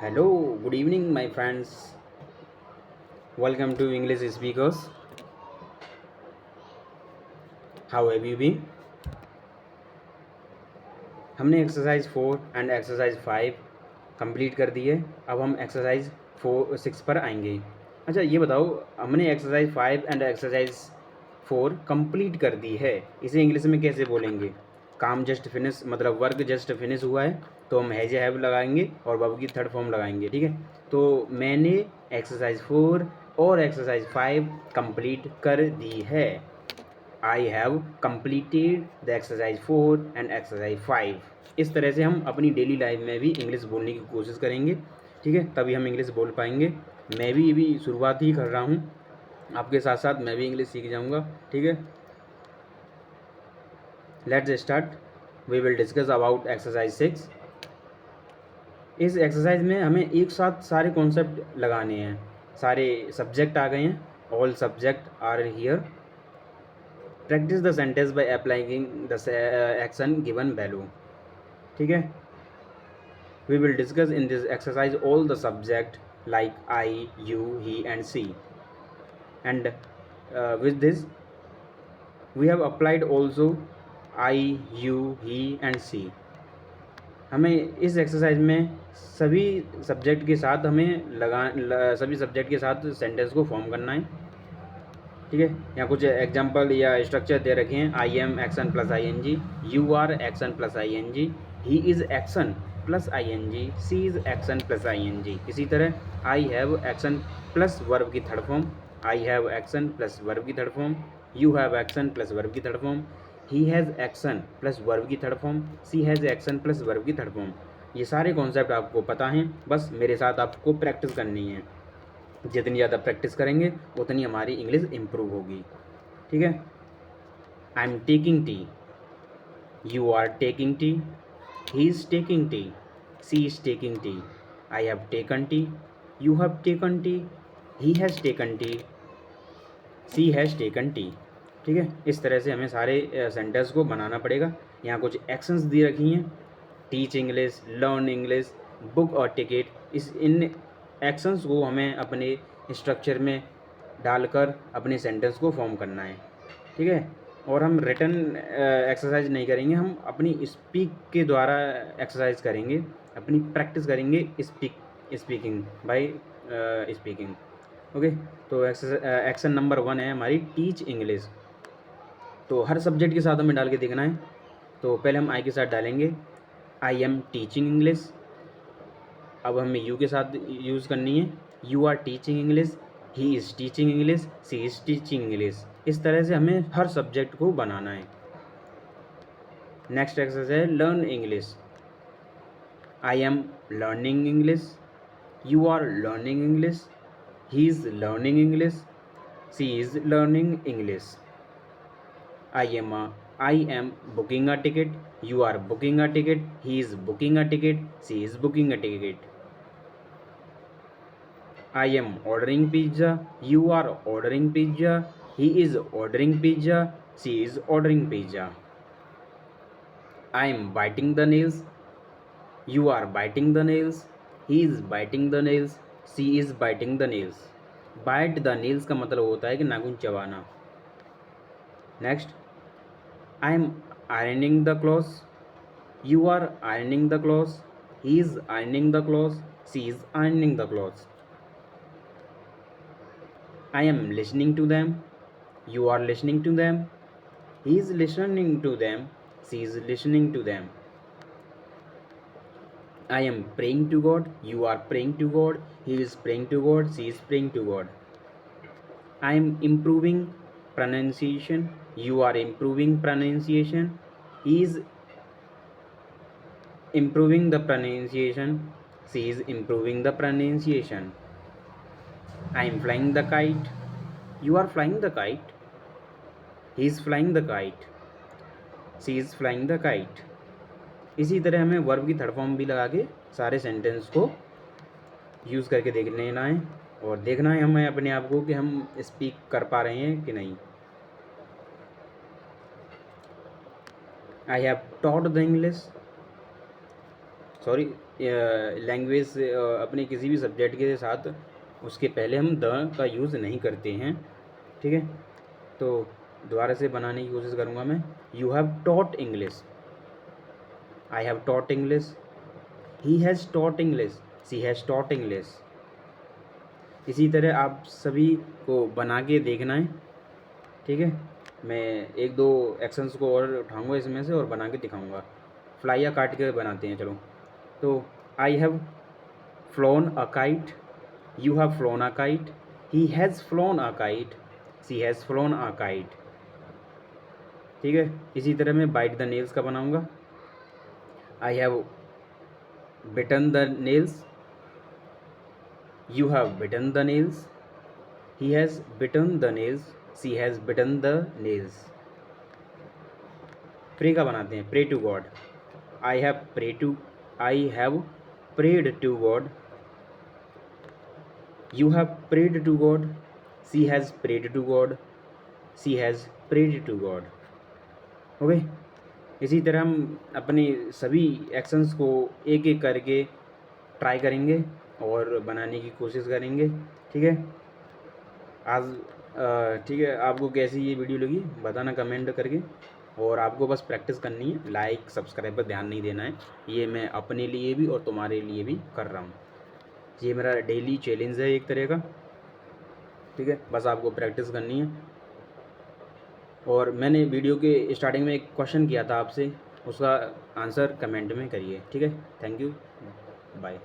Hello, good evening, my friends. Welcome to English Speakers. How have you been? हमने exercise 4 and exercise 5 complete कर दी है। अब हम exercise 6 पर आएंगे। अच्छा, ये बताओ, हमने एक्सरसाइज 5 एंड एक्सरसाइज 4 कंप्लीट कर दी है, इसे इंग्लिश में कैसे बोलेंगे? काम जस्ट फिनिश, मतलब वर्क जस्ट फिनिश हुआ है, तो हम हैज हैव लगाएंगे और वर्ब की थर्ड फॉर्म लगाएंगे। ठीक है, तो मैंने एक्सरसाइज 4 और एक्सरसाइज 5 कंप्लीट कर दी है। I have completed the exercise 4 and exercise 5। इस तरह से हम अपनी डेली लाइफ में भी इंग्लिश बोलने की कोशिश करेंगे। ठीक है, तभी हम इंग्लिश बोल पाएंगे। मैं भी अभी शुरुआत ही कर रहा हूँ, आपके साथ साथ मैं भी इंग्लिश सीख जाऊँगा। ठीक है, let's start. We will discuss about exercise 6। इस एक्सरसाइज में हमें एक साथ सारे कॉन्सेप्ट लगाने हैं। सारे सब्जेक्ट आ गए हैं, all subject are here. Practice the sentence by applying the action given value. ठीक है, we will discuss in this exercise all the subject like I, you, he and she, and with this we have applied also I, you, he and she. हमें इस exercise में सभी subject के साथ सभी subject के साथ सेंटेंस को फॉर्म करना है। ठीक है, यहाँ कुछ एग्जांपल या स्ट्रक्चर दे रखे हैं। I am action plus I N G, you are action plus I N G, he is action plus I N G, she is action plus I N G. इसी तरह I have action plus verb की third form, I have action plus verb की third form, you have action plus verb की third form, he has action plus verb की third form, she has action plus verb की third form. ये सारे concept आपको पता हैं, बस मेरे साथ आपको प्रैक्टिस करनी है। जितनी ज़्यादा प्रैक्टिस करेंगे उतनी हमारी इंग्लिश इम्प्रूव होगी। ठीक है, I am taking tea, you are taking tea, he is taking tea, she is taking tea, I have taken tea, you have taken tea, he has taken tea, she has taken tea. ठीक है, इस तरह से हमें सारे sentence को बनाना पड़ेगा। यहाँ कुछ एक्शंस दी रखी हैं, teach English, learn English, book और टिकट। इन एक्शंस को हमें अपने स्ट्रक्चर में डालकर अपने सेंटेंस को फॉर्म करना है। ठीक है, और हम रिटन एक्सरसाइज नहीं करेंगे, हम अपनी स्पीक के द्वारा एक्सरसाइज करेंगे, अपनी प्रैक्टिस करेंगे स्पीकिंग बाय स्पीकिंग। ओके, तो एक्शन नंबर 1 है हमारी टीच इंग्लिश। तो हर सब्जेक्ट के साथ हमें डाल के देखना है। तो पहले हम आई के साथ डालेंगे, आई एम टीचिंग इंग्लिश। अब हमें यू के साथ यूज़ करनी है, you are teaching English, he is teaching English, she is teaching English. इस तरह से हमें हर सब्जेक्ट को बनाना है। नेक्स्ट एक्सरसाइज है learn English. I am learning English, you are learning English, he is learning English, she is learning English. I am booking a ticket, you are booking a ticket, he is booking a ticket, she is booking a ticket. I am ordering pizza, you are ordering pizza, he is ordering pizza, she is ordering pizza. I am biting the nails, you are biting the nails, he is biting the nails, she is biting the nails. Bite the nails का मतलब होता है कि नाखून चबाना। Next, I am ironing the clothes, you are ironing the clothes, he is ironing the clothes, she is ironing the clothes. I am listening to them, you are listening to them, he is listening to them, she is listening to them. I am praying to God, you are praying to God, he is praying to God, she is praying to God. I am improving pronunciation, you are improving pronunciation, he is improving the pronunciation, she is improving the pronunciation. I am flying the kite, you are flying the kite, he is flying the kite, she is flying the kite. इसी तरह हमें verb की third form भी लगा के सारे sentence को use करके देख लेना है और देखना है हमें अपने आप को कि हम स्पीक कर पा रहे हैं कि नहीं। I have taught the English, sorry language अपने किसी भी सब्जेक्ट के साथ उसके पहले हम द का यूज़ नहीं करते हैं, ठीक है। तो दोबारा से बनाने की कोशिश करूँगा मैं। You have taught English, I have taught English, he has taught English, she has taught English. इसी तरह आप सभी को बना के देखना है, ठीक है। मैं एक दो एक्शंस को और उठाऊँगा इसमें से और बना के दिखाऊँगा। फ्लाई या काट के बनाते हैं, चलो। तो I have phloem a kite, you have phloem a kite, he has phloem a kite, she has phloem a kite, ठीक है। इसी तरह मैं बाइट द नेल्स का बनाऊँगा। I have bitten the nails, you have bitten the nails, he has bitten the nails, she has bitten the nails। प्रे का बनाते हैं, pray to God। I have prayed to God, you have prayed to God, she has prayed to God, she has prayed to God। Okay. इसी तरह हम अपने सभी actions को एक एक करके ट्राई करेंगे और बनाने की कोशिश करेंगे, ठीक है। आज ठीक है, आपको कैसी ये वीडियो लगी बताना कमेंट करके। और आपको बस प्रैक्टिस करनी है, लाइक सब्सक्राइब पर ध्यान नहीं देना है। ये मैं अपने लिए भी और तुम्हारे लिए भी कर रहा हूँ। ये मेरा डेली चैलेंज है एक तरह का, ठीक है। बस आपको प्रैक्टिस करनी है। और मैंने वीडियो के स्टार्टिंग में एक क्वेश्चन किया था आपसे, उसका आंसर कमेंट में करिए, ठीक है। Thank you, bye.